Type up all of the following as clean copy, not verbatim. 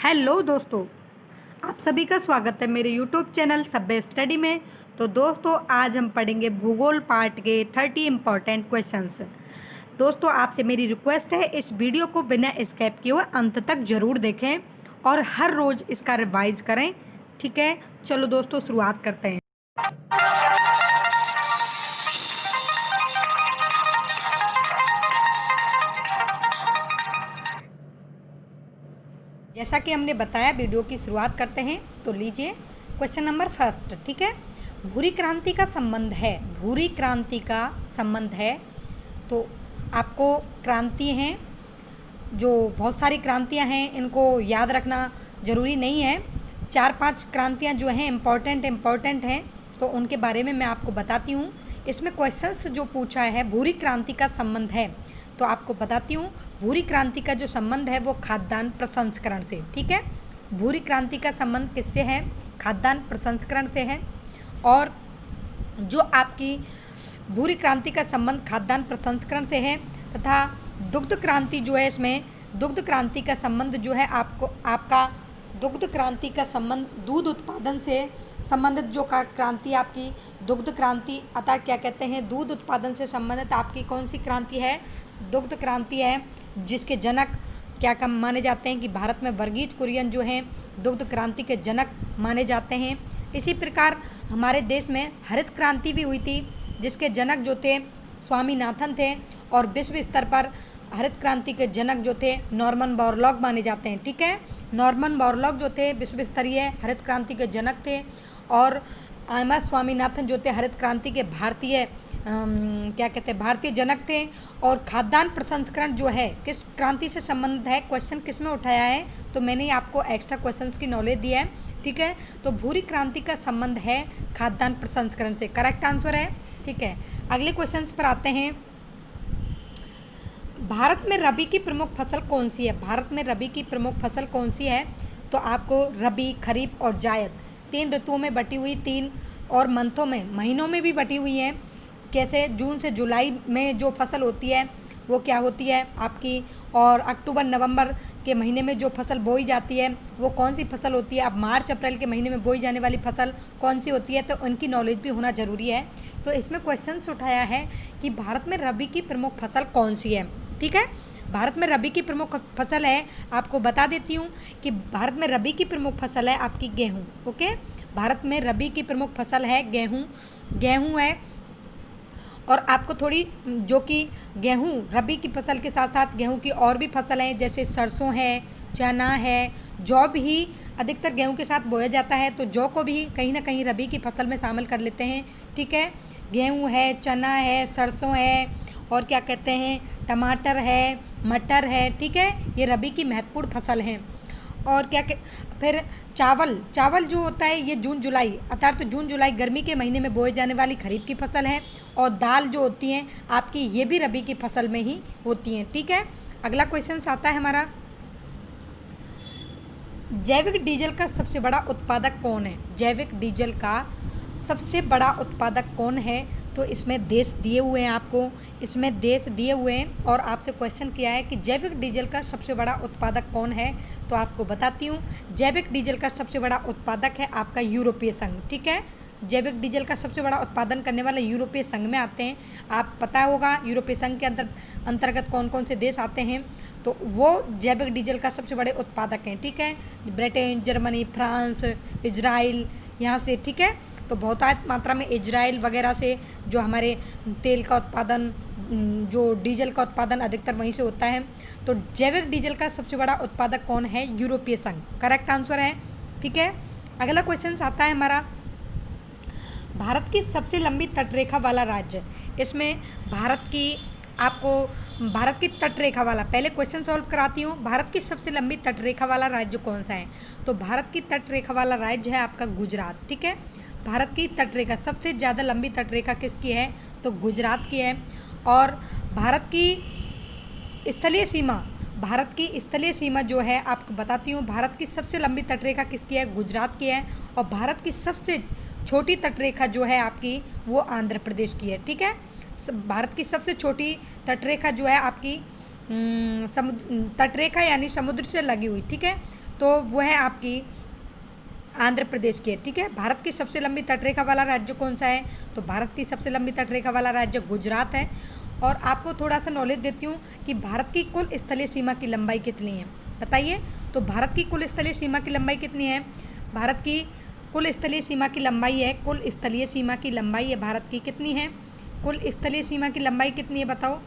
Hello दोस्तों, आप सभी का स्वागत है मेरे यूट्यूब चैनल सभ्य स्टडी में। तो दोस्तों, आज हम पढ़ेंगे भूगोल पार्ट के 30 इम्पॉर्टेंट क्वेश्चंस। दोस्तों, आपसे मेरी रिक्वेस्ट है, इस वीडियो को बिना स्किप किए हुए अंत तक ज़रूर देखें और हर रोज़ इसका रिवाइज करें। ठीक है, चलो दोस्तों शुरुआत करते हैं। जैसा कि हमने बताया, वीडियो की शुरुआत करते हैं। तो लीजिए क्वेश्चन नंबर फर्स्ट। ठीक है, भूरी क्रांति का संबंध है। भूरी क्रांति का संबंध है। तो आपको क्रांति हैं, जो बहुत सारी क्रांतियां हैं, इनको याद रखना ज़रूरी नहीं है। 4-5 क्रांतियां जो हैं इम्पोर्टेंट हैं, तो उनके बारे में मैं आपको बताती हूँ। इसमें क्वेश्चंस जो पूछा है, भूरी क्रांति का संबंध है, तो आपको बताती हूँ। भूरी क्रांति का जो संबंध है वो खाद्यान्न प्रसंस्करण से। ठीक है, भूरी क्रांति का संबंध किससे है? खाद्यान्न प्रसंस्करण से है। और जो आपकी भूरी क्रांति का संबंध खाद्यान्न प्रसंस्करण से है, तथा दुग्ध क्रांति जो है, इसमें दुग्ध क्रांति का संबंध जो है आपका दुग्ध क्रांति का संबंध दूध उत्पादन से संबंधित जो क्रांति आपकी दुग्ध क्रांति, अतः क्या कहते हैं, दूध उत्पादन से संबंधित आपकी कौन सी क्रांति है? दुग्ध क्रांति है, जिसके जनक क्या कम माने जाते हैं कि भारत में वर्गीज कुरियन जो हैं दुग्ध क्रांति के जनक माने जाते हैं। इसी प्रकार हमारे देश में हरित क्रांति भी हुई थी, जिसके जनक जो थे स्वामीनाथन थे, और विश्व स्तर पर हरित क्रांति के जनक जो थे नॉर्मन बोरलॉग माने जाते हैं। ठीक है, नॉर्मन बोरलॉग जो थे विश्व स्तरीय हरित क्रांति के जनक थे, और एम.एस. स्वामीनाथन जो थे हरित क्रांति के भारतीय जनक थे। और खाद्यान्न प्रसंस्करण जो है किस क्रांति से संबंधित है? क्वेश्चन किस में उठाया है? तो मैंने आपको एक्स्ट्रा क्वेश्चंस की नॉलेज दी है। ठीक है, तो भूरी क्रांति का संबंध है खाद्यान्न प्रसंस्करण से, करेक्ट आंसर है। ठीक है, अगले क्वेश्चंस पर आते हैं। भारत में रबी की प्रमुख फसल कौन सी है? भारत में रबी की प्रमुख फसल कौन सी है? तो आपको रबी, खरीफ और जायद 3 ऋतुओं में बटी हुई, 3 और मंथों में, महीनों में भी बटी हुई है। कैसे? जून से जुलाई में जो फसल होती है वो क्या होती है आपकी, और अक्टूबर नवंबर के महीने में जो फसल बोई जाती है वो कौन सी फसल होती है? अब मार्च अप्रैल के महीने में बोई जाने वाली फसल कौन सी होती है? तो उनकी नॉलेज भी होना ज़रूरी है। तो इसमें क्वेश्चंस उठाया है कि भारत में रबी की प्रमुख फसल कौन सी है। ठीक है, भारत में रबी की प्रमुख फसल है, आपको बता देती हूँ कि भारत में रबी की प्रमुख फसल है आपकी गेहूँ। ओके, भारत में रबी की प्रमुख फसल है गेहूँ है। और आपको थोड़ी, जो कि गेहूँ रबी की फसल के साथ साथ गेहूँ की और भी फसल हैं, जैसे सरसों है, चना है, जौ भी अधिकतर गेहूँ के साथ बोया जाता है, तो जौ को भी कहीं ना कहीं रबी की फसल में शामिल कर लेते हैं। ठीक है, गेहूँ है, चना है, सरसों है, और क्या कहते हैं, टमाटर है, मटर है। ठीक है, ये रबी की महत्वपूर्ण फसल हैं। और फिर चावल जो होता है ये जून जुलाई, अर्थात तो जून जुलाई गर्मी के महीने में बोए जाने वाली खरीफ की फसल है। और दाल जो होती हैं आपकी, ये भी रबी की फसल में ही होती हैं। ठीक है, अगला क्वेश्चन आता है हमारा, जैविक डीजल का सबसे बड़ा उत्पादक कौन है? जैविक डीजल का सबसे बड़ा उत्पादक कौन है? तो इसमें देश दिए हुए हैं आपको, इसमें देश दिए हुए हैं, और आपसे क्वेश्चन किया है कि जैविक डीजल का सबसे बड़ा उत्पादक कौन है? तो आपको बताती हूँ, जैविक डीजल का सबसे बड़ा उत्पादक है आपका यूरोपीय संघ। ठीक है, जैविक डीजल का सबसे बड़ा उत्पादन करने वाला यूरोपीय संघ में आते हैं। आप पता होगा यूरोपीय संघ के अंतर्गत कौन कौन से देश आते हैं, तो वो जैविक डीजल का सबसे बड़े उत्पादक हैं। ठीक है, ब्रिटेन, जर्मनी, फ्रांस, इजराइल, यहाँ से। ठीक है, तो बहुतायत मात्रा में इजराइल वगैरह से जो हमारे तेल का उत्पादन, जो डीजल का उत्पादन अधिकतर वहीं से होता है। तो जैविक डीजल का सबसे बड़ा उत्पादक कौन है? यूरोपीय संघ, करेक्ट आंसर है। ठीक है, अगला क्वेश्चन आता है हमारा, भारत की सबसे लंबी तटरेखा वाला राज्य। इसमें भारत की तटरेखा वाला, पहले क्वेश्चन सॉल्व कराती हूँ। भारत की सबसे लंबी तटरेखा वाला राज्य कौन सा है? तो भारत की तटरेखा वाला राज्य है आपका गुजरात। ठीक है, भारत की तटरेखा, सबसे ज़्यादा लंबी तटरेखा किसकी है? तो गुजरात की है। और भारत की स्थलीय सीमा जो है आपको बताती हूँ, भारत की सबसे लंबी तटरेखा किसकी है? गुजरात की है। और भारत की सबसे छोटी तटरेखा जो है आपकी, वो आंध्र प्रदेश की है। ठीक है, भारत की सबसे छोटी तटरेखा जो है आपकी तटरेखा यानी समुद्र से लगी हुई। ठीक है, तो वो है आपकी आंध्र प्रदेश की है। ठीक है, भारत की सबसे लंबी तटरेखा वाला राज्य कौन सा है? तो भारत की सबसे लंबी तटरेखा वाला राज्य गुजरात है। और आपको थोड़ा सा नॉलेज देती हूँ कि भारत की कुल स्थलीय सीमा की लंबाई कितनी है, बताइए। तो भारत की कुल स्थलीय सीमा की लंबाई कितनी है? भारत की कुल स्थलीय सीमा की लंबाई है, कुल स्थलीय सीमा की लंबाई है भारत की कितनी है? कुल स्थलीय सीमा की लंबाई कितनी है बताओ?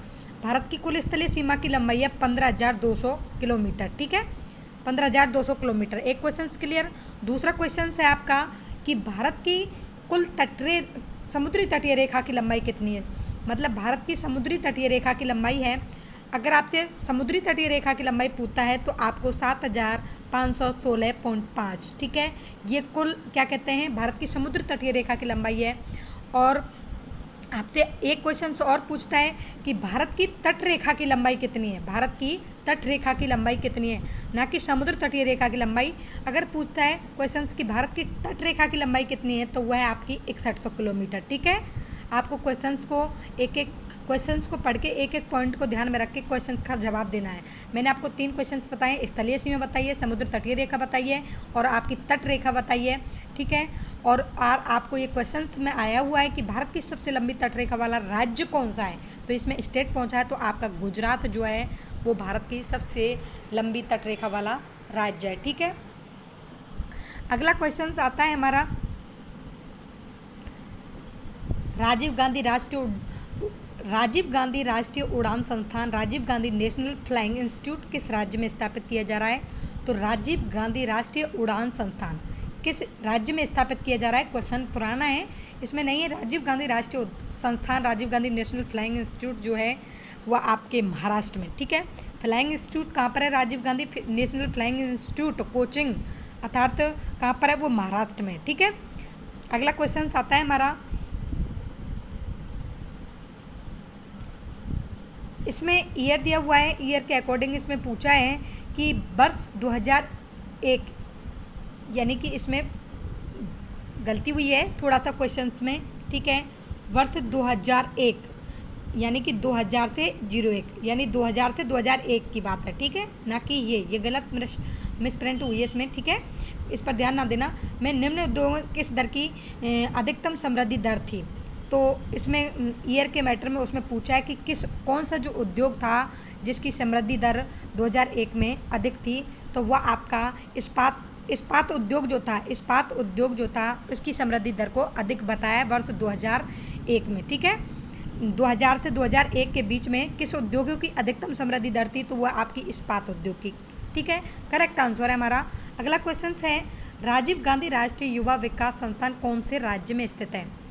भारत की कुल स्थलीय सीमा की लंबाई है 15,200 किलोमीटर। ठीक है, 15,200 किलोमीटर। एक क्वेश्चन क्लियर। दूसरा क्वेश्चन है आपका कि भारत की कुल समुद्री तटीय रेखा की लंबाई कितनी है? मतलब भारत की समुद्री तटीय रेखा की लंबाई है, अगर आपसे समुद्री तटीय रेखा की लंबाई पूछता है तो आपको 7,516.5। ठीक है, ये कुल क्या कहते हैं, भारत की समुद्र तटीय रेखा की लंबाई है। और आपसे एक क्वेश्चन और पूछता है कि भारत की तट रेखा की लंबाई कितनी है? भारत की तट रेखा की लंबाई कितनी है, ना कि समुद्र तटीय रेखा की लंबाई। अगर पूछता है क्वेश्चंस कि भारत की तट रेखा की लंबाई कितनी है, तो वह है आपकी 6100 किलोमीटर। ठीक है, आपको क्वेश्चंस को एक एक क्वेश्चंस को पढ़ के एक एक पॉइंट को ध्यान में रख के क्वेश्चंस का जवाब देना है। मैंने आपको 3 क्वेश्चंस बताए, स्थलीय सीमा बताइए, समुद्र तटीय रेखा बताइए और आपकी तट रेखा बताइए। ठीक है, और आपको ये क्वेश्चंस में आया हुआ है कि भारत की सबसे लंबी तट रेखा वाला राज्य कौन सा है, तो इसमें स्टेट पहुंचा है, तो आपका गुजरात जो है वो भारत की सबसे लंबी तट रेखा वाला राज्य है। ठीक है, अगला क्वेश्चन आता है हमारा राजीव गांधी राष्ट्रीय उड़ान संस्थान, Rajiv Gandhi national flying institute किस राज्य में स्थापित किया जा रहा है? तो राजीव गांधी राष्ट्रीय उड़ान संस्थान किस राज्य में स्थापित किया जा रहा है? क्वेश्चन पुराना है, इसमें नहीं है। राजीव गांधी राष्ट्रीय संस्थान, Rajiv Gandhi national flying institute जो है वह आपके महाराष्ट्र में। ठीक है, फ्लाइंग इंस्टीट्यूट कहाँ पर है? Rajiv Gandhi national flying institute coaching अर्थात कहाँ पर है? वो महाराष्ट्र में। ठीक है, अगला क्वेश्चन आता है हमारा, इसमें ईयर दिया हुआ है, ईयर के अकॉर्डिंग इसमें पूछा है कि वर्ष 2001, यानी कि इसमें गलती हुई है थोड़ा सा क्वेश्चंस में। ठीक है, वर्ष 2001 यानी कि 2000 से 01, यानी 2000 से 2001 की बात है। ठीक है, ना कि ये गलत मिसप्रिंट हुई है इसमें। ठीक है, इस पर ध्यान ना देना। मैं निम्न उद्योगों किस दर की अधिकतम समृद्धि दर थी, तो इसमें ईयर के मैटर में उसमें पूछा है कि कौन सा जो उद्योग था जिसकी समृद्धि दर 2001 में अधिक थी, तो वह आपका इस्पात उद्योग जो था उसकी समृद्धि दर को अधिक बताया वर्ष 2001 में। ठीक है, 2000 से 2001 के बीच में किस उद्योगों की अधिकतम समृद्धि दर थी, तो वह आपकी इस्पात उद्योग की। ठीक है, करेक्ट आंसर है हमारा। अगला क्वेश्चन है राजीव गांधी राष्ट्रीय युवा विकास संस्थान कौन से राज्य में स्थित है?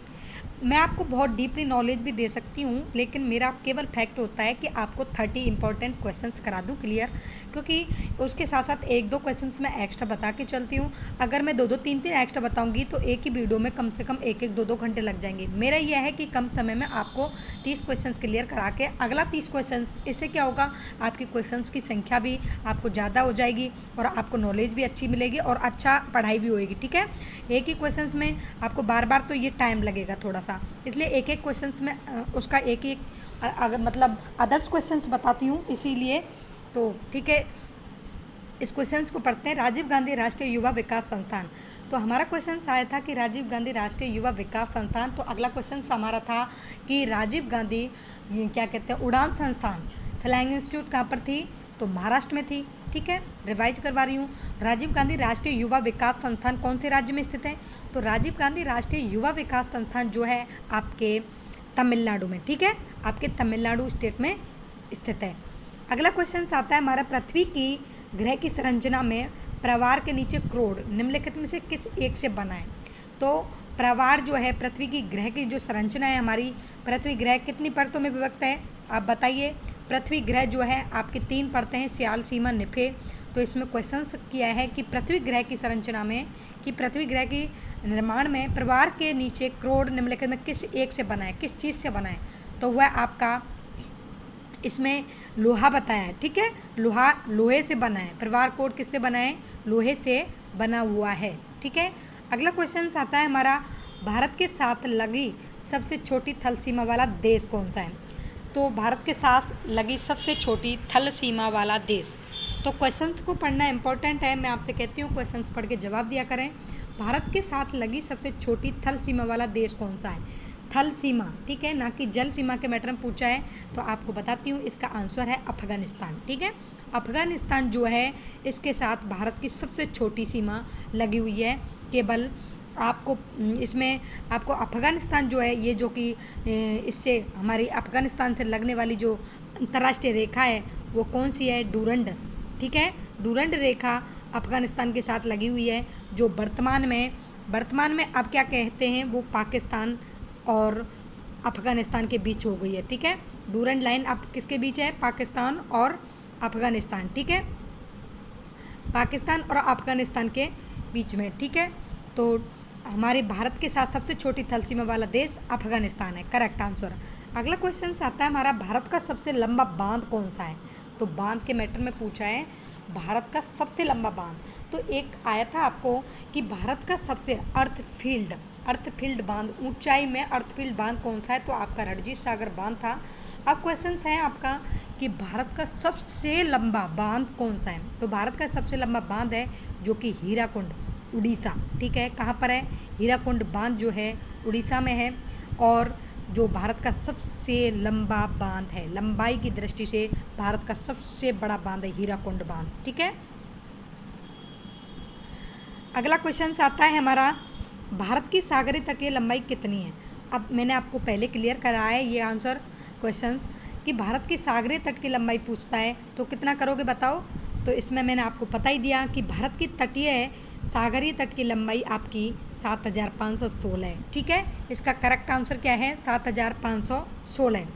मैं आपको बहुत डीपली नॉलेज भी दे सकती हूँ, लेकिन मेरा केवल फैक्ट होता है कि आपको 30 इंपॉर्टेंट क्वेश्चंस करा दूँ क्लियर, क्योंकि उसके साथ साथ 1-2 क्वेश्चंस मैं एक्स्ट्रा बता के चलती हूँ। अगर मैं 2-2 3-3 एक्स्ट्रा बताऊँगी तो एक ही वीडियो में कम से कम 1-1 2-2 घंटे लग जाएंगे। मेरा यह है कि कम समय में आपको 30 क्वेश्चंस क्लियर करा के अगला 30 क्वेश्चंस, इससे क्या होगा, आपकी क्वेश्चंस की संख्या भी आपको ज़्यादा हो जाएगी और आपको नॉलेज भी अच्छी मिलेगी और अच्छा पढ़ाई भी होएगी। ठीक है, एक ही क्वेश्चंस में आपको बार बार तो ये टाइम लगेगा थोड़ा सा, इसलिए एक एक क्वेश्चंस में उसका एक एक अगर मतलब अदर्स क्वेश्चंस बताती हूँ इसीलिए। तो ठीक है, इस क्वेश्चंस को पढ़ते हैं। राजीव गांधी राष्ट्रीय युवा विकास संस्थान, तो हमारा क्वेश्चन आया था कि राजीव गांधी राष्ट्रीय युवा विकास संस्थान, तो अगला क्वेश्चन हमारा था कि राजीव गांधी क्या कहते हैं उड़ान संस्थान फ्लाइंग इंस्टीट्यूट कहाँ पर थी, तो महाराष्ट्र में थी। ठीक है, रिवाइज करवा रही हूँ। राजीव गांधी राष्ट्रीय युवा विकास संस्थान कौन से राज्य में स्थित है, तो राजीव गांधी राष्ट्रीय युवा विकास संस्थान जो है आपके तमिलनाडु में। ठीक है, आपके तमिलनाडु स्टेट में स्थित है। अगला क्वेश्चन आता है हमारा, पृथ्वी की ग्रह की संरचना में प्रवार के नीचे क्रोड निम्नलिखित में से किस एक से बना है? तो प्रवार जो है पृथ्वी की ग्रह की जो संरचना है, हमारी पृथ्वी ग्रह कितनी परतों में विभक्त है, आप बताइए। पृथ्वी ग्रह जो है आपकी 3 परतें हैं, सियाल, सीमा, निफे। तो इसमें क्वेश्चन किया है कि पृथ्वी ग्रह की संरचना में, कि पृथ्वी ग्रह की निर्माण में प्रवार के नीचे क्रोड निम्नलिखित में किस एक से बना है, किस चीज़ से बना है, तो वह आपका इसमें लोहा बताया है। ठीक है, लोहे से बना है। प्रवार कोड किससे बना है, लोहे से बना हुआ है। ठीक है, अगला क्वेश्चन आता है हमारा, भारत के साथ लगी सबसे छोटी थल सीमा वाला देश कौन सा है? तो भारत के साथ लगी सबसे छोटी थल सीमा वाला देश तो क्वेश्चंस को पढ़ना इंपॉर्टेंट है। मैं आपसे कहती हूँ क्वेश्चंस पढ़ के जवाब दिया करें। भारत के साथ लगी सबसे छोटी थल सीमा वाला देश कौन सा है? थल सीमा, ठीक है, ना कि जल सीमा के मैटर में पूछा है। तो आपको बताती हूँ, इसका आंसर है अफगानिस्तान। ठीक है, अफगानिस्तान जो है इसके साथ भारत की सबसे छोटी सीमा लगी हुई है। केवल आपको इसमें आपको अफगानिस्तान जो है, ये जो कि इससे हमारी अफगानिस्तान से लगने वाली जो अंतर्राष्ट्रीय रेखा है वो कौन सी है? डूरंड। ठीक है, डूरंड रेखा अफगानिस्तान के साथ लगी हुई है, जो वर्तमान में अब क्या कहते हैं, वो पाकिस्तान और अफगानिस्तान के बीच हो गई है। ठीक है, डूरंड लाइन अब किसके बीच है? पाकिस्तान और अफगानिस्तान। ठीक है, पाकिस्तान और अफगानिस्तान के बीच में। ठीक है, तो हमारे भारत के साथ सबसे छोटी थल सीमा वाला देश अफगानिस्तान है, करेक्ट आंसर। अगला क्वेश्चन आता है हमारा, भारत का सबसे लंबा बांध कौन सा है? तो बांध के मैटर में पूछा है भारत का सबसे लंबा बांध। तो एक आया था आपको कि भारत का सबसे अर्थफील्ड बांध, ऊंचाई में अर्थफील्ड बांध कौन सा है? तो आपका रणजीत सागर बांध था। अब क्वेश्चन है आपका कि भारत का सबसे लंबा बांध कौन सा है? तो भारत का सबसे लंबा बांध है जो कि हीराकुंड, उड़ीसा। ठीक है, कहाँ पर है? हीराकुंड बांध जो है उड़ीसा में है। और जो भारत का सबसे लंबा बांध है, लंबाई की दृष्टि से भारत का सबसे बड़ा बांध है हीराकुंड बांध। ठीक है, अगला क्वेश्चन आता है हमारा, भारत की सागरीय तटीय लंबाई कितनी है? अब मैंने आपको पहले क्लियर कराया है ये आंसर क्वेश्चंस कि भारत की सागरीय तट की लंबाई पूछता है तो कितना करोगे बताओ। तो इसमें मैंने आपको बता ही दिया कि भारत की तटीय सागरीय तट की लंबाई आपकी 7516 है। ठीक है, इसका करेक्ट आंसर क्या है? 7516।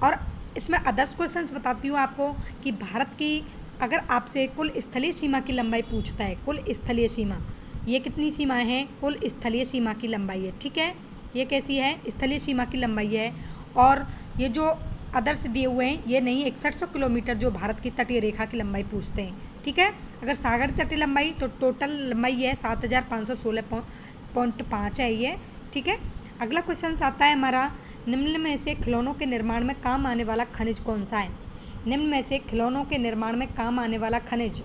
और इसमें अदर्स क्वेश्चंस बताती हूँ आपको कि भारत की अगर आपसे कुल स्थलीय सीमा की लंबाई पूछता है, कुल स्थलीय सीमा, ये कितनी सीमाएं हैं? कुल स्थलीय सीमा की लंबाई है। ठीक है, ये कैसी है? स्थलीय सीमा की लंबाई है। और ये जो अदर्स दिए हुए हैं ये नहीं, 6100 किलोमीटर जो भारत की तटीय रेखा की लंबाई पूछते हैं। ठीक है, अगर सागर तटीय लंबाई तो टोटल लंबाई है 7516.5 है ये। ठीक है, अगला क्वेश्चन आता है हमारा, निम्न में से खिलौनों के निर्माण में काम आने वाला खनिज कौन सा है? निम्न में से खिलौनों के निर्माण में काम आने वाला खनिज,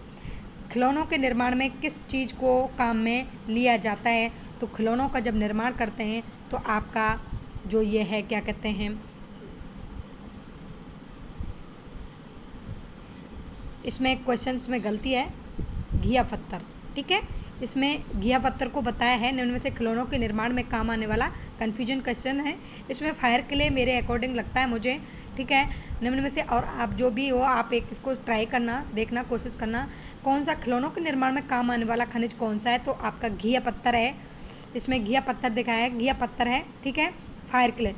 खिलौनों के निर्माण में किस चीज़ को काम में लिया जाता है? तो खिलौनों का जब निर्माण करते हैं तो आपका जो ये है क्या कहते हैं, इसमें क्वेश्चंस में गलती है, घिया पत्थर। ठीक है, इसमें घिया पत्थर को बताया है निम्न में से खिलौनों के निर्माण में काम आने वाला, कन्फ्यूजन क्वेश्चन है इसमें। फायर के लिए मेरे अकॉर्डिंग लगता है मुझे। ठीक है, निम्न में से, और आप जो भी हो आप एक इसको ट्राई करना, देखना, कोशिश करना कौन सा खिलौनों के निर्माण में काम आने वाला खनिज कौन सा है? तो आपका घिया पत्थर है। इसमें घिया पत्थर दिखाया है, घिया पत्थर है। ठीक है, फायर के लिए।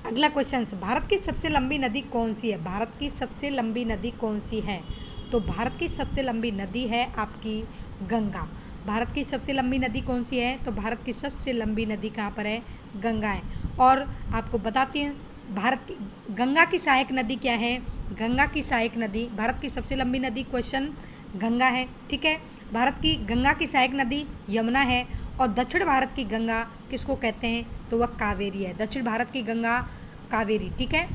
अगला क्वेश्चन, भारत की सबसे लंबी नदी कौन सी है? भारत की सबसे लंबी नदी कौन सी है? तो भारत की सबसे लंबी नदी है आपकी गंगा। भारत की सबसे लंबी नदी कौन सी है? तो भारत की सबसे लंबी नदी कहाँ पर है? गंगा है। और आपको बताती हैं भारत की गंगा की सहायक नदी क्या है? गंगा की सहायक नदी, भारत की सबसे लंबी नदी क्वेश्चन गंगा है। ठीक है, भारत की गंगा की सहायक नदी यमुना है। और दक्षिण भारत की गंगा किसको कहते हैं? तो वह कावेरी है। दक्षिण भारत की गंगा कावेरी। ठीक है,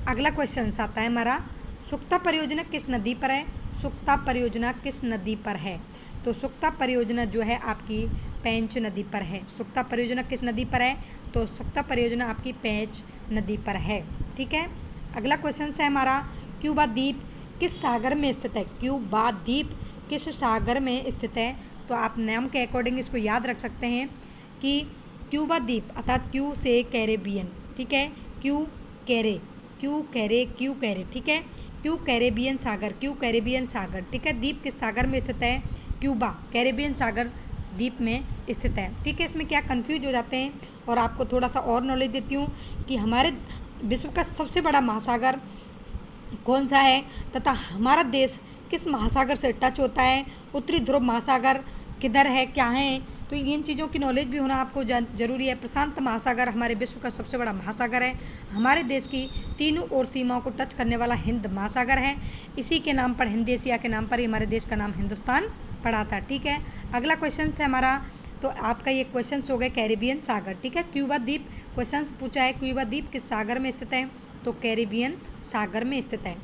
अगला क्वेश्चन आता है हमारा, सुक्ता परियोजना किस नदी पर है? सुक्ता परियोजना किस नदी पर है? तो सुक्ता परियोजना जो है आपकी पेंच नदी पर है। सुक्ता परियोजना किस नदी पर है? तो सुक्ता परियोजना आपकी पेंच नदी पर है। ठीक है, अगला क्वेश्चन है हमारा, क्यूबा द्वीप किस सागर में स्थित है? क्यूबा द्वीप किस सागर में स्थित है? तो आप नाम के अकॉर्डिंग इसको याद रख सकते हैं कि क्यूबा द्वीप अर्थात क्यू से कैरेबियन। ठीक है, क्यू कैरे, ठीक है, क्यू कैरेबियन सागर, क्यू कैरेबियन सागर। ठीक है, द्वीप किस सागर में स्थित है? क्यूबा कैरेबियन सागर द्वीप में स्थित है। ठीक है, इसमें क्या कंफ्यूज हो जाते हैं, और आपको थोड़ा सा और नॉलेज देती हूँ कि हमारे विश्व का सबसे बड़ा महासागर कौन सा है तथा हमारा देश किस महासागर से टच होता है, उत्तरी ध्रुव महासागर किधर है, क्या है, तो इन चीज़ों की नॉलेज भी होना आपको जरूरी है। प्रशांत महासागर हमारे विश्व का सबसे बड़ा महासागर है। हमारे देश की तीनों ओर सीमाओं को टच करने वाला हिंद महासागर है। इसी के नाम पर, हिंद एशिया के नाम पर ही हमारे देश का नाम हिंदुस्तान पड़ा था। ठीक है, अगला क्वेश्चन है हमारा, तो आपका ये क्वेश्चन हो गए कैरेबियन सागर। ठीक है, क्यूबा द्वीप क्वेश्चन पूछा है, क्यूबा द्वीप किस सागर में स्थित है? तो कैरिबियन सागर में स्थित है।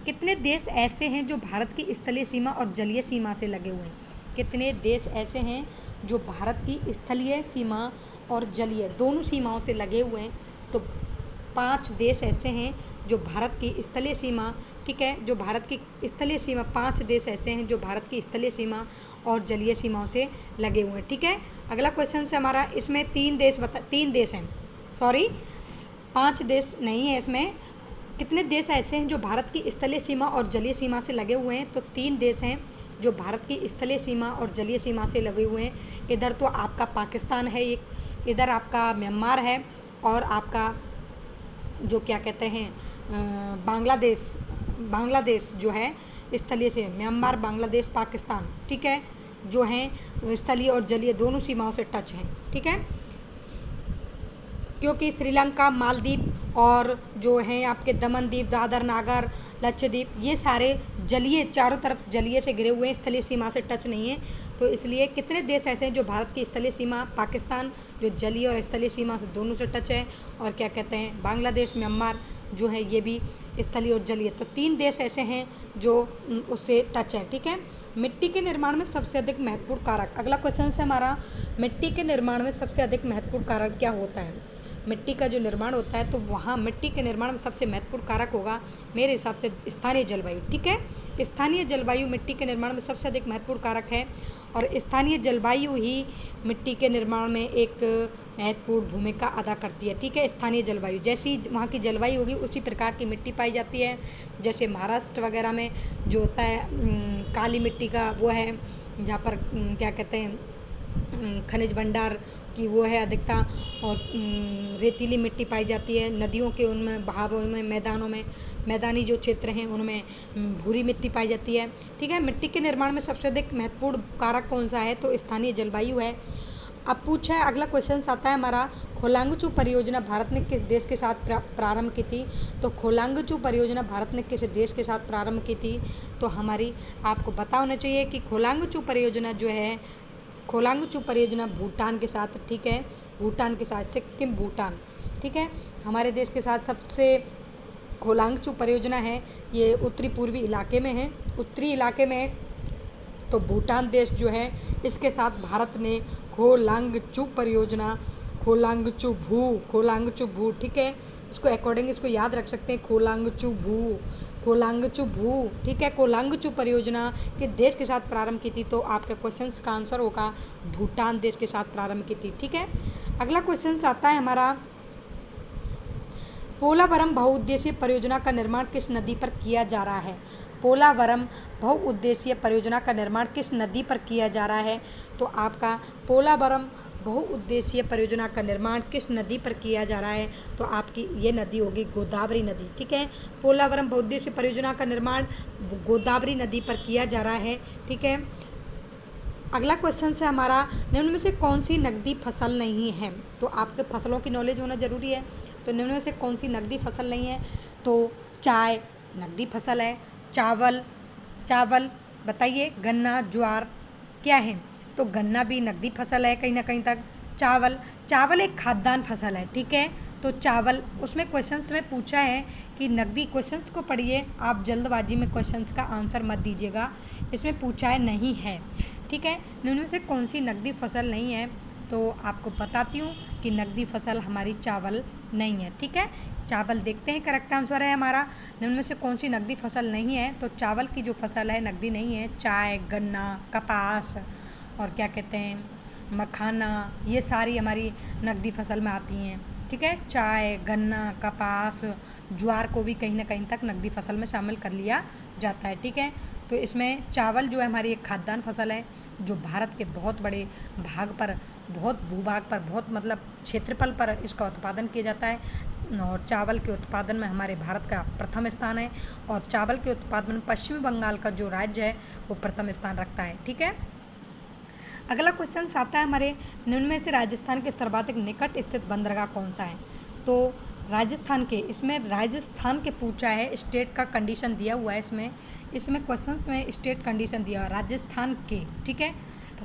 कितने देश ऐसे हैं जो भारत की स्थलीय सीमा और जलीय सीमा से लगे हुए हैं? कितने देश ऐसे हैं जो भारत की स्थलीय सीमा और जलीय दोनों सीमाओं से लगे हुए हैं? तो 5 देश ऐसे हैं जो भारत की स्थलीय सीमा, ठीक है, जो भारत की स्थलीय सीमा, 5 देश ऐसे हैं जो भारत की स्थलीय सीमा और जलीय सीमाओं से लगे हुए हैं। ठीक है, अगला क्वेश्चन से हमारा, इसमें 3 देश हैं, सॉरी 5 देश नहीं है इसमें। कितने देश ऐसे हैं जो भारत की स्थलीय सीमा और जलीय सीमा से लगे हुए हैं? तो 3 देश हैं जो भारत की स्थलीय सीमा और जलीय सीमा से लगे हुए हैं। इधर तो आपका पाकिस्तान है एक, इधर आपका म्यांमार है, और आपका जो क्या कहते हैं बांग्लादेश जो है स्थलीय से, म्यांमार, बांग्लादेश, पाकिस्तान, ठीक है, जो हैं स्थलीय और जलीय दोनों सीमाओं से टच हैं। ठीक है, क्योंकि श्रीलंका, मालदीव और जो हैं आपके दमन द्वीप, दादर नागर, लक्षद्वीप, ये सारे जलीय, चारों तरफ जलीय से घिरे हुए हैं, स्थलीय सीमा से टच नहीं है। तो इसलिए कितने देश ऐसे हैं जो भारत की स्थलीय सीमा, पाकिस्तान जो जलीय और स्थलीय सीमा से दोनों से टच है, और क्या कहते हैं बांग्लादेश, म्यांमार जो है ये भी स्थलीय और जलीय। तो 3 देश ऐसे हैं जो उससे टच है। ठीक है, मिट्टी के निर्माण में सबसे अधिक महत्वपूर्ण कारक, अगला क्वेश्चन है हमारा, मिट्टी के निर्माण में सबसे अधिक महत्वपूर्ण कारक क्या होता है? मिट्टी का जो निर्माण होता है तो वहाँ मिट्टी के निर्माण में सबसे महत्वपूर्ण कारक होगा मेरे हिसाब से स्थानीय जलवायु। ठीक है, स्थानीय जलवायु मिट्टी के निर्माण में सबसे अधिक महत्वपूर्ण कारक है, और स्थानीय जलवायु ही मिट्टी के निर्माण में एक महत्वपूर्ण भूमिका अदा करती है। ठीक है, स्थानीय जलवायु, जैसी वहाँ की जलवायु होगी उसी प्रकार की मिट्टी पाई जाती है। जैसे महाराष्ट्र वगैरह में जो होता है काली मिट्टी का वो है, जहाँ पर क्या कहते हैं खनिज भंडार की वो है अधिकता, और रेतीली मिट्टी पाई जाती है। नदियों के उनमें बहावों में, मैदानों में, मैदानी जो क्षेत्र हैं उनमें भूरी मिट्टी पाई जाती है। ठीक है, मिट्टी के निर्माण में सबसे अधिक महत्वपूर्ण कारक कौन सा है? तो स्थानीय जलवायु है। अब पूछा है, अगला क्वेश्चन आता है हमारा, खोलांगचू परियोजना भारत ने किस देश के साथ प्रारंभ की थी? तो खोलांगचू परियोजना भारत ने किस देश के साथ प्रारंभ की थी? तो हमारी आपको पता होना चाहिए कि खोलांगचू परियोजना जो है, खोलांगचू परियोजना भूटान के साथ, ठीक है, भूटान के साथ, सिक्किम, भूटान, ठीक है, हमारे देश के साथ सबसे खोलांगचू परियोजना है ये उत्तरी पूर्वी इलाके में है, उत्तरी इलाके में है। तो भूटान देश जो है इसके साथ भारत ने खोलांगचू परियोजना, खोलांगचू भू, ठीक है, इसको अकॉर्डिंग इसको याद रख सकते हैं, खोलांगचू भू, ठीक है, खोलांगचू परियोजना के देश के साथ प्रारंभ की थी? तो आपके क्वेश्चंस का आंसर होगा भूटान देश के साथ प्रारंभ की थी। ठीक है, अगला क्वेश्चन आता है हमारा, पोलावरम बहुउद्देशीय परियोजना का निर्माण किस नदी पर किया जा रहा है? पोलावरम बहुउद्देशीय परियोजना का निर्माण किस नदी पर किया जा रहा है? तो आपका पोलावरम बहुउद्देशीय परियोजना का निर्माण किस नदी पर किया जा रहा है? तो आपकी ये नदी होगी गोदावरी नदी। ठीक है, पोलावरम बहुउद्देशीय परियोजना का निर्माण गोदावरी नदी पर किया जा रहा है। ठीक है, अगला क्वेश्चन है हमारा, निम्न में से कौन सी नकदी फसल नहीं है? तो आपके फसलों की नॉलेज होना जरूरी है। तो निम्न में से कौन सी नकदी फसल नहीं है? तो चाय नकदी फसल है, चावल बताइए, गन्ना, ज्वार क्या है? तो गन्ना भी नकदी फसल है कहीं ना कहीं तक। चावल एक खाद्यान्न फसल है। ठीक है, तो चावल, उसमें क्वेश्चंस में पूछा है कि नकदी, क्वेश्चंस को पढ़िए, आप जल्दबाजी में क्वेश्चंस का आंसर मत दीजिएगा, इसमें पूछा है नहीं है। ठीक है, इनमें से कौन सी नकदी फसल नहीं है? तो आपको बताती हूँ कि नकदी फसल हमारी चावल नहीं है। ठीक है, चावल देखते हैं करेक्ट आंसर है हमारा, निम्न में से कौन सी नकदी फसल नहीं है? तो चावल की जो फसल है नकदी नहीं है। चाय, गन्ना, कपास और क्या कहते हैं मखाना, ये सारी हमारी नकदी फसल में आती हैं। ठीक है, चाय, गन्ना, कपास, ज्वार को भी कहीं ना कहीं तक नकदी फसल में शामिल कर लिया जाता है। ठीक है, तो इसमें चावल जो है हमारी एक खाद्यान्न फसल है जो भारत के बहुत बड़े भाग पर, बहुत भूभाग पर, बहुत मतलब क्षेत्रफल पर इसका उत्पादन किया जाता है, और चावल के उत्पादन में हमारे भारत का प्रथम स्थान है, और चावल के उत्पादन में पश्चिमी बंगाल का जो राज्य है वो प्रथम स्थान रखता है। ठीक है, अगला क्वेश्चन आता है हमारे, निम्न में से राजस्थान के सर्वाधिक निकट स्थित बंदरगाह कौन सा है? तो राजस्थान के, इसमें राजस्थान के पूछा है, स्टेट का कंडीशन दिया हुआ है, इसमें क्वेश्चंस में स्टेट कंडीशन दिया हुआ है राजस्थान के। ठीक है,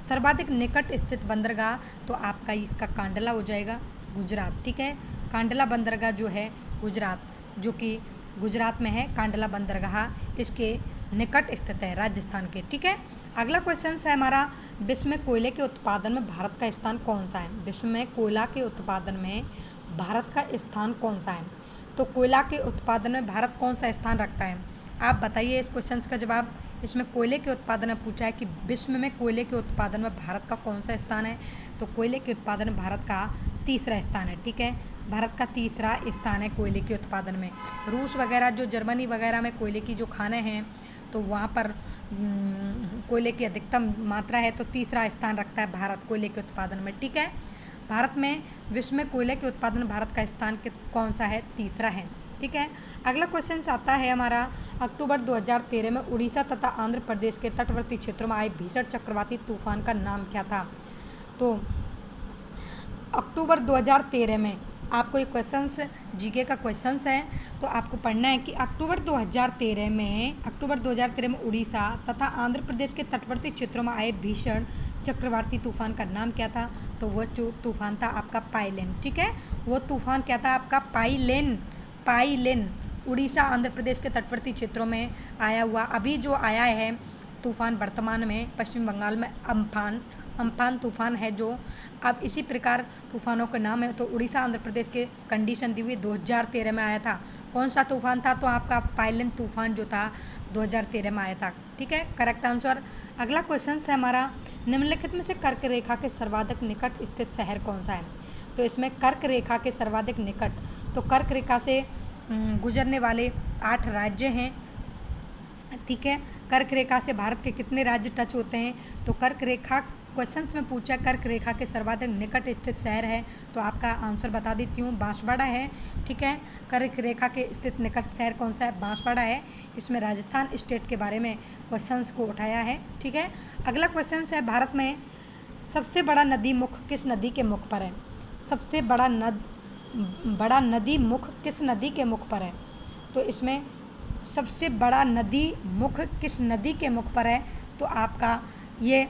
सर्वाधिक निकट स्थित बंदरगाह तो आपका इसका कांडला हो जाएगा, गुजरात। ठीक है, कांडला बंदरगाह जो है गुजरात जो कि गुजरात में है, कांडला बंदरगाह इसके निकट स्थित है, राजस्थान के। ठीक है, अगला क्वेश्चन है हमारा, विश्व में कोयले के उत्पादन में भारत का स्थान कौन सा है? विश्व में कोयला के उत्पादन में भारत का स्थान कौन सा है? तो कोयला के उत्पादन में भारत कौन सा स्थान रखता है? आप बताइए इस क्वेश्चन का जवाब। इसमें कोयले के उत्पादन में पूछा है कि विश्व में कोयले के उत्पादन में भारत का कौन सा स्थान है? तो कोयले के उत्पादन में भारत का तीसरा स्थान है। ठीक है, भारत का तीसरा स्थान है कोयले के उत्पादन में। रूस वगैरह जो जर्मनी वगैरह में कोयले की जो खाने हैं तो वहाँ पर कोयले की अधिकतम मात्रा है, तो तीसरा स्थान रखता है भारत कोयले के उत्पादन में। ठीक है, भारत में विश्व में कोयले के उत्पादन में भारत का स्थान कौन सा है? तीसरा है। ठीक है, अगला क्वेश्चन आता है हमारा, अक्टूबर 2013 में उड़ीसा तथा आंध्र प्रदेश के तटवर्ती क्षेत्रों में आए भीषण चक्रवाती तूफान का नाम क्या था? तो अक्टूबर 2013 में आपको ये क्वेश्चंस जीके का क्वेश्चंस है, तो आपको पढ़ना है कि अक्टूबर 2013 में उड़ीसा तथा आंध्र प्रदेश के तटवर्ती क्षेत्रों में आए भीषण चक्रवाती तूफान का नाम क्या था? तो वह तूफान था आपका पाइलेन। ठीक है, वो तूफान क्या था आपका? पाइलेन उड़ीसा आंध्र प्रदेश के तटवर्ती क्षेत्रों में आया हुआ। अभी जो आया है तूफान वर्तमान में पश्चिम बंगाल में अम्फान तूफान है जो। अब इसी प्रकार तूफानों के नाम है, तो उड़ीसा आंध्र प्रदेश के कंडीशन दी हुई 2013 में आया था। कौन सा तूफान था? तो आपका पाइलेन तूफान जो था 2013 में आया था। ठीक है, करेक्ट आंसर। अगला क्वेश्चन है हमारा, निम्नलिखित में से कर्क रेखा के सर्वाधिक निकट स्थित शहर कौन सा है? तो इसमें कर्क रेखा के सर्वाधिक निकट, तो कर्क रेखा से गुजरने वाले 8 राज्य हैं। ठीक है, कर्क रेखा से भारत के कितने राज्य टच होते हैं? तो कर्क रेखा क्वेश्चंस में पूछा कर्क रेखा के सर्वाधिक निकट स्थित शहर है, तो आपका आंसर बता देती हूँ, बांसवाड़ा है। ठीक है, कर्क रेखा के स्थित निकट शहर कौन सा है? बांसवाड़ा है। इसमें राजस्थान स्टेट के बारे में क्वेश्चंस को उठाया है। ठीक है, अगला क्वेश्चन है, भारत में सबसे बड़ा नदी मुख किस नदी के मुख पर है? सबसे बड़ा नदी मुख किस नदी के मुख पर है? तो इसमें सबसे बड़ा नदी मुख किस नदी के मुख पर है? तो आपका ये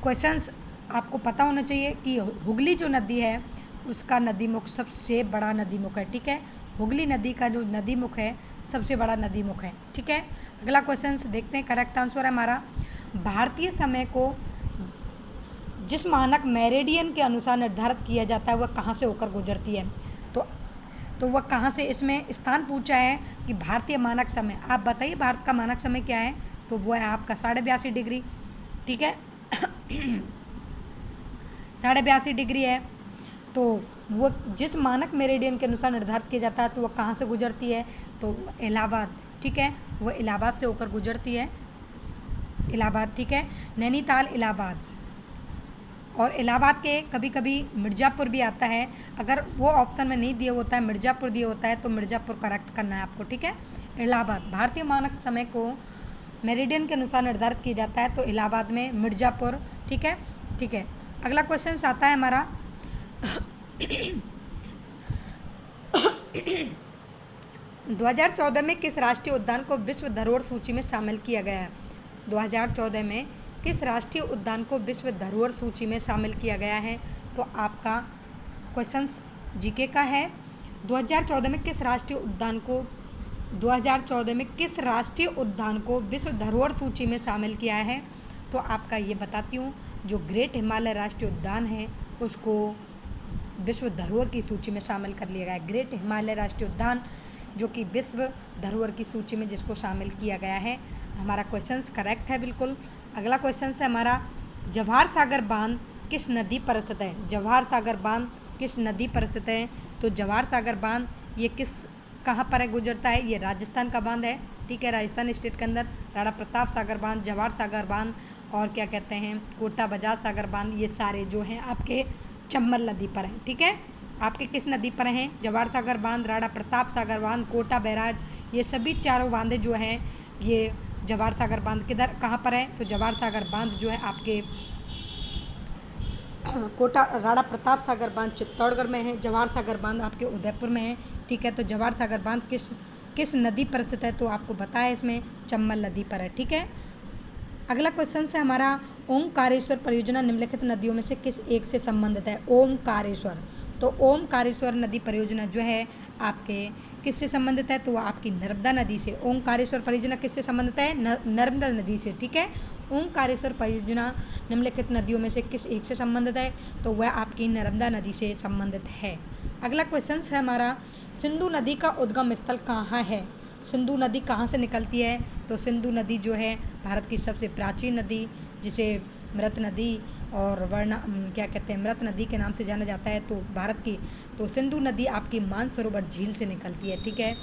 क्वेश्चंस आपको पता होना चाहिए कि हुगली जो नदी है उसका नदी मुख सबसे बड़ा नदी मुख है। ठीक है, हुगली नदी का जो नदी मुख है सबसे बड़ा नदी मुख है। ठीक है, अगला क्वेश्चन देखते हैं। करेक्ट आंसर है हमारा, भारतीय समय को जिस मानक मेरिडियन के अनुसार निर्धारित किया जाता है वह कहाँ से होकर गुजरती है? तो वह कहाँ से? इसमें स्थान पूछा है कि भारतीय मानक समय। आप बताइए भारत का मानक समय क्या है? तो वो है आपका 82.5 डिग्री। ठीक है, 82.5 डिग्री है। तो वो जिस मानक मेरिडियन के अनुसार निर्धारित किया जाता है तो वह कहाँ से गुजरती है? तो इलाहाबाद। ठीक है, वो इलाहाबाद से होकर गुजरती है, इलाहाबाद। ठीक है, नैनीताल इलाहाबाद, और इलाहाबाद के कभी कभी मिर्ज़ापुर भी आता है। अगर वो ऑप्शन में नहीं दिया होता है, मिर्ज़ापुर दिया होता है, तो मिर्ज़ापुर करेक्ट करना है आपको। ठीक है, इलाहाबाद भारतीय मानक समय को मेरिडियन के अनुसार निर्धारित किया जाता है, तो इलाहाबाद में मिर्ज़ापुर। ठीक है, ठीक है, अगला क्वेश्चन आता है हमारा 2014 में किस राष्ट्रीय उद्यान को विश्व धरोहर सूची में शामिल किया गया है? 2014 में किस राष्ट्रीय उद्यान को विश्व धरोहर सूची में शामिल किया गया है? तो आपका क्वेश्चंस जीके का है। 2014 में किस राष्ट्रीय उद्यान को विश्व धरोहर सूची में शामिल किया है? तो आपका ये बताती हूँ, जो ग्रेट हिमालय राष्ट्रीय उद्यान है उसको विश्व धरोहर की सूची में शामिल कर लिया गया है। ग्रेट हिमालय राष्ट्रीय उद्यान जो कि विश्व धरोहर की सूची में जिसको शामिल किया गया है। हमारा क्वेश्चंस करेक्ट है बिल्कुल। अगला क्वेश्चन है हमारा, जवाहर सागर बांध किस नदी पर स्थित है? जवाहर सागर बांध किस नदी पर स्थित है? तो जवाहर सागर बांध ये कहाँ पर गुजरता है? ये राजस्थान का बांध है। ठीक है, राजस्थान स्टेट के अंदर राणा प्रताप सागर बांध, जवाहर सागर बांध और क्या कहते हैं कोटा बजाज सागर बांध, ये सारे जो हैं आपके चंबल नदी पर हैं। ठीक है, आपके किस नदी पर हैं? जवाहर सागर बांध, राणा प्रताप सागर बांध, कोटा बैराज, ये सभी चारों बांधे जो हैं ये जवाहर सागर बांध किधर कहाँ पर है? तो जवाहर सागर बांध जो है आपके कोटा राणा प्रताप सागर बांध चित्तौड़गढ़ में है, जवाहर सागर बांध आपके उदयपुर में है। ठीक है, तो जवाहर सागर बांध किस नदी पर स्थित है? तो आपको पता है इसमें चंबल नदी पर है। ठीक है, अगला क्वेश्चन है हमारा, ओमकारेश्वर परियोजना निम्नलिखित नदियों में से किस एक से संबंधित है? तो ओमकारेश्वर नदी परियोजना जो है आपके किससे संबंधित है, तो वो आपकी नर्मदा नदी से। ओमकारेश्वर परियोजना किससे संबंधित है, नर्मदा नदी से, ठीक है। ओमकारेश्वर परियोजना निम्नलिखित नदियों में से किस एक से संबंधित है, तो वह आपकी नर्मदा नदी से संबंधित है। अगला क्वेश्चन है हमारा, सिंधु नदी का उद्गम स्थल कहाँ है। सिंधु नदी कहाँ से निकलती है, तो सिंधु नदी जो है भारत की सबसे प्राचीन नदी, जिसे मृत नदी और क्या कहते हैं, मृत नदी के नाम से जाना जाता है, तो भारत की तो सिंधु नदी आपकी मानसरोवर झील से निकलती है, ठीक है।